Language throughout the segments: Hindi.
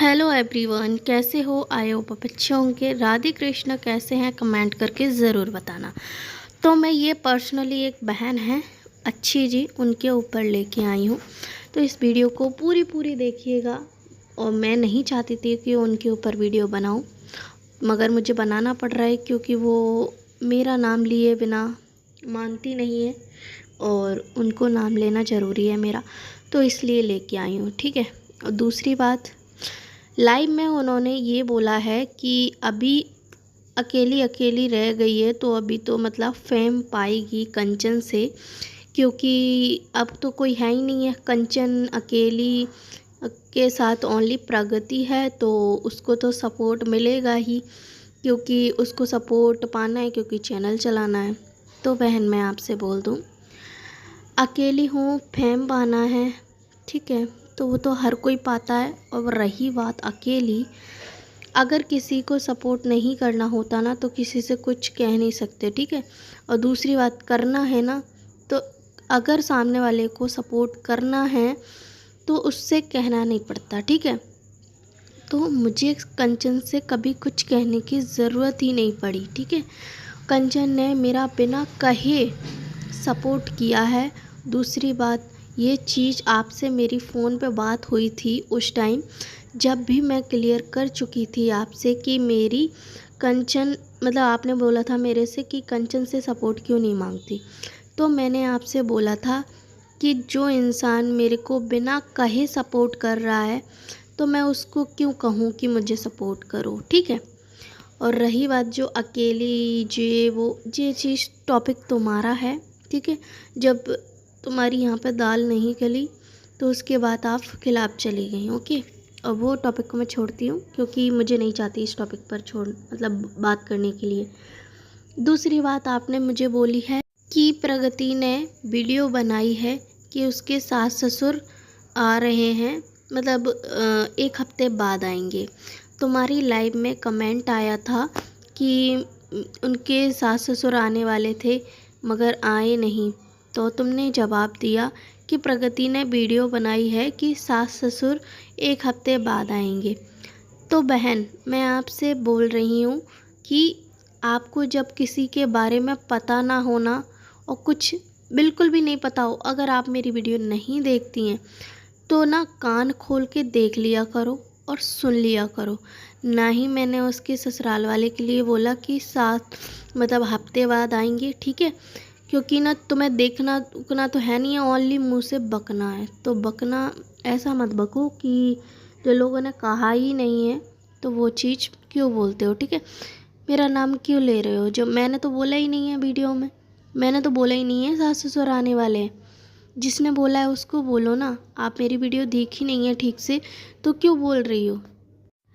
हेलो एवरीवन, कैसे हो? आई होप अच्छे होंगे। राधे कृष्ण, कैसे हैं? कमेंट करके ज़रूर बताना। तो मैं ये पर्सनली एक बहन है अच्छी जी, उनके ऊपर लेके आई हूँ। तो इस वीडियो को पूरी देखिएगा। और मैं नहीं चाहती थी कि उनके ऊपर वीडियो बनाऊँ, मगर मुझे बनाना पड़ रहा है क्योंकि वो मेरा नाम लिए बिना मानती नहीं है और उनको नाम लेना ज़रूरी है मेरा, तो इसलिए लेके आई हूँ। ठीक है। और दूसरी बात, लाइव में उन्होंने ये बोला है कि अभी अकेली अकेली रह गई है, तो अभी तो मतलब फेम पाएगी कंचन से, क्योंकि अब तो कोई है ही नहीं है। कंचन अकेली के साथ ओनली प्रगति है, तो उसको तो सपोर्ट मिलेगा ही, क्योंकि उसको सपोर्ट पाना है, क्योंकि चैनल चलाना है। तो बहन, मैं आपसे बोल दूँ, अकेली हूँ, फेम पाना है, ठीक है, तो वो तो हर कोई पाता है। और रही बात अकेली, अगर किसी को सपोर्ट नहीं करना होता ना, तो किसी से कुछ कह नहीं सकते, ठीक है। और दूसरी बात, करना है ना, तो अगर सामने वाले को सपोर्ट करना है तो उससे कहना नहीं पड़ता, ठीक है। तो मुझे कंचन से कभी कुछ कहने की ज़रूरत ही नहीं पड़ी, ठीक है। कंचन ने मेरा बिना कहे सपोर्ट किया है। दूसरी बात, ये चीज़ आपसे मेरी फ़ोन पे बात हुई थी उस टाइम, जब भी मैं क्लियर कर चुकी थी आपसे कि मेरी कंचन, मतलब आपने बोला था मेरे से कि कंचन से सपोर्ट क्यों नहीं मांगती। तो मैंने आपसे बोला था कि जो इंसान मेरे को बिना कहे सपोर्ट कर रहा है, तो मैं उसको क्यों कहूँ कि मुझे सपोर्ट करो, ठीक है। और रही बात जो अकेली, ये चीज़ टॉपिक तुम्हारा है, ठीक है। जब तुम्हारी यहाँ पे दाल नहीं गली, तो उसके बाद आप खिलाफ चली गई, ओके। और वो टॉपिक को मैं छोड़ती हूँ, क्योंकि मुझे नहीं चाहती इस टॉपिक पर बात करने के लिए। दूसरी बात, आपने मुझे बोली है कि प्रगति ने वीडियो बनाई है कि उसके सास ससुर आ रहे हैं, मतलब 1 हफ्ते बाद आएंगे। तुम्हारी लाइव में कमेंट आया था कि उनके सास ससुर आने वाले थे मगर आए नहीं, तो तुमने जवाब दिया कि प्रगति ने वीडियो बनाई है कि सास ससुर 1 हफ्ते बाद आएंगे। तो बहन, मैं आपसे बोल रही हूँ कि आपको जब किसी के बारे में पता ना होना और कुछ बिल्कुल भी नहीं पता हो, अगर आप मेरी वीडियो नहीं देखती हैं, तो ना कान खोल के देख लिया करो और सुन लिया करो। ना ही मैंने उसके ससुराल वाले के लिए बोला कि 7 हफ्ते बाद आएंगे, ठीक है। क्योंकि ना तुम्हें देखना उकना तो है नहीं है, ओनली मुँह से बकना है। तो बकना ऐसा मत बको कि जो लोगों ने कहा ही नहीं है तो वो चीज़ क्यों बोलते हो, ठीक है। मेरा नाम क्यों ले रहे हो? जो मैंने तो बोला ही नहीं है वीडियो में, मैंने तो बोला ही नहीं है सास ससुर आने वाले हैं। जिसने बोला है उसको बोलो ना। आप मेरी वीडियो देखी नहीं है ठीक से, तो क्यों बोल रही हो?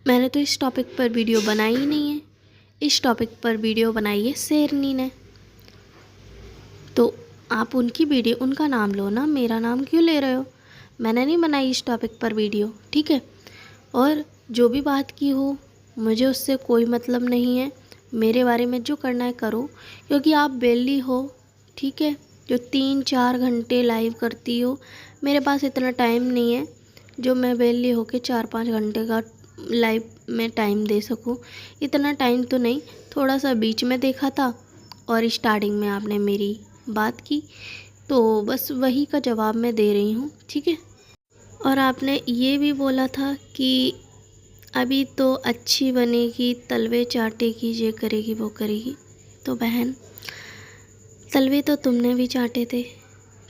मैंने तो इस टॉपिक पर वीडियो बनाई ही नहीं है। इस टॉपिक पर वीडियो बनाई है शेरनी ने। तो आप उनकी वीडियो, उनका नाम लो ना, मेरा नाम क्यों ले रहे हो? मैंने नहीं बनाई इस टॉपिक पर वीडियो, ठीक है। और जो भी बात की हो, मुझे उससे कोई मतलब नहीं है। मेरे बारे में जो करना है करो, क्योंकि आप बेली हो, ठीक है, जो 3-4 घंटे लाइव करती हो। मेरे पास इतना टाइम नहीं है जो मैं वेली होके 4-5 घंटे का लाइव में टाइम दे सकूं। इतना टाइम तो नहीं, थोड़ा सा बीच में देखा था और स्टार्टिंग में आपने मेरी बात की, तो बस वही का जवाब मैं दे रही हूँ, ठीक है। और आपने ये भी बोला था कि अभी तो अच्छी बनेगी, तलवे चाटेगी, ये करेगी वो करेगी। तो बहन, तलवे तो तुमने भी चाटे थे,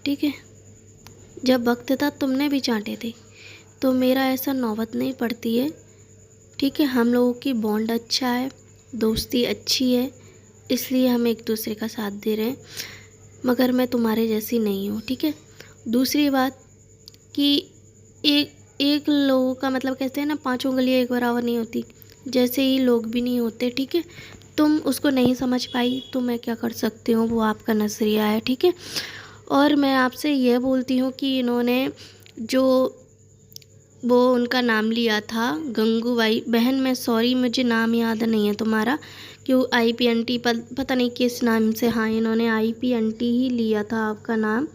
ठीक है। जब वक्त था तुमने भी चाटे थे, तो मेरा ऐसा नौबत नहीं पड़ती है, ठीक है। हम लोगों की बॉन्ड अच्छा है, दोस्ती अच्छी है, इसलिए हम एक दूसरे का साथ दे रहे हैं। मगर मैं तुम्हारे जैसी नहीं हूँ, ठीक है। दूसरी बात कि एक एक लोगों का मतलब कहते हैं ना, 5 उंगलियां एक बराबर नहीं होती, जैसे ही लोग भी नहीं होते, ठीक है। तुम उसको नहीं समझ पाई तो मैं क्या कर सकती हूँ, वो आपका नज़रिया है, ठीक है। और मैं आपसे यह बोलती हूँ कि इन्होंने जो वो उनका नाम लिया था गंगूबाई बहन, मैं सॉरी मुझे नाम याद नहीं है तुम्हारा, क्यों IP आंटी पता नहीं किस नाम से, हाँ इन्होंने IP आंटी ही लिया था आपका नाम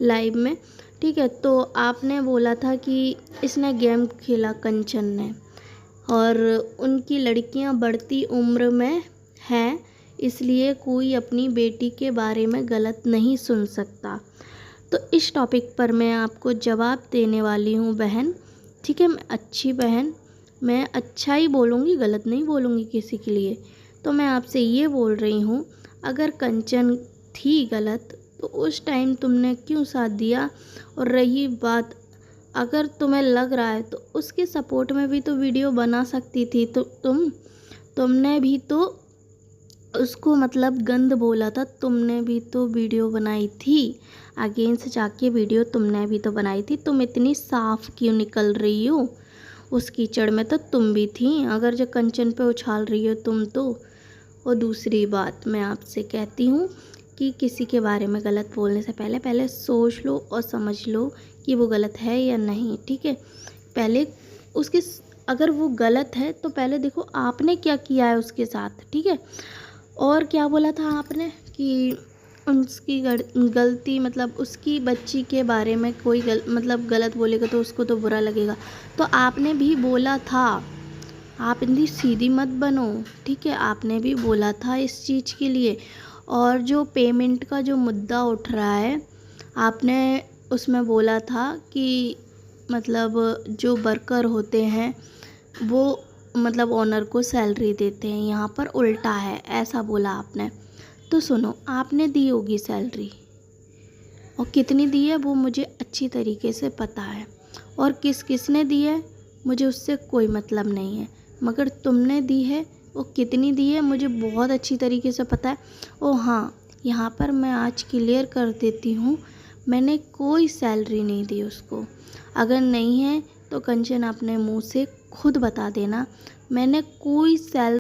लाइव में, ठीक है। तो आपने बोला था कि इसने गेम खेला कंचन ने, और उनकी लड़कियां बढ़ती उम्र में हैं, इसलिए कोई अपनी बेटी के बारे में गलत नहीं सुन सकता। तो इस टॉपिक पर मैं आपको जवाब देने वाली हूँ बहन, ठीक है। मैं अच्छी बहन, मैं अच्छा ही बोलूँगी, गलत नहीं बोलूँगी किसी के लिए। तो मैं आपसे ये बोल रही हूँ, अगर कंचन थी गलत तो उस टाइम तुमने क्यों साथ दिया। और रही बात, अगर तुम्हें लग रहा है तो उसके सपोर्ट में भी तो वीडियो बना सकती थी। तो तुमने भी तो उसको मतलब गंद बोला था, तुमने भी तो वीडियो बनाई थी, अगेंस्ट जाके वीडियो तुमने भी तो बनाई थी। तुम इतनी साफ क्यों निकल रही हो, उस कीचड़ में तो तुम भी थी, अगर जो कंचन पे उछाल रही हो तुम तो। और दूसरी बात मैं आपसे कहती हूँ कि किसी के बारे में गलत बोलने से पहले सोच लो और समझ लो कि वो गलत है या नहीं, ठीक है। पहले उसके, अगर वो गलत है तो पहले देखो आपने क्या किया है उसके साथ, ठीक है। और क्या बोला था आपने कि उसकी गलती, मतलब उसकी बच्ची के बारे में कोई मतलब गलत बोलेगा तो उसको तो बुरा लगेगा। तो आपने भी बोला था, आप इतनी सीधी मत बनो, ठीक है। आपने भी बोला था इस चीज़ के लिए। और जो पेमेंट का जो मुद्दा उठ रहा है, आपने उसमें बोला था कि मतलब जो वर्कर होते हैं वो मतलब ओनर को सैलरी देते हैं, यहाँ पर उल्टा है, ऐसा बोला आपने। तो सुनो, आपने दी होगी सैलरी, और कितनी दी है वो मुझे अच्छी तरीके से पता है, और किसने दी है मुझे उससे कोई मतलब नहीं है, मगर तुमने दी है, वो कितनी दी है मुझे बहुत अच्छी तरीके से पता है। ओ हाँ, यहाँ पर मैं आज क्लियर कर देती हूँ, मैंने कोई सैलरी नहीं दी उसको। अगर नहीं है तो कंचन अपने मुंह से खुद बता देना, मैंने कोई सैलरी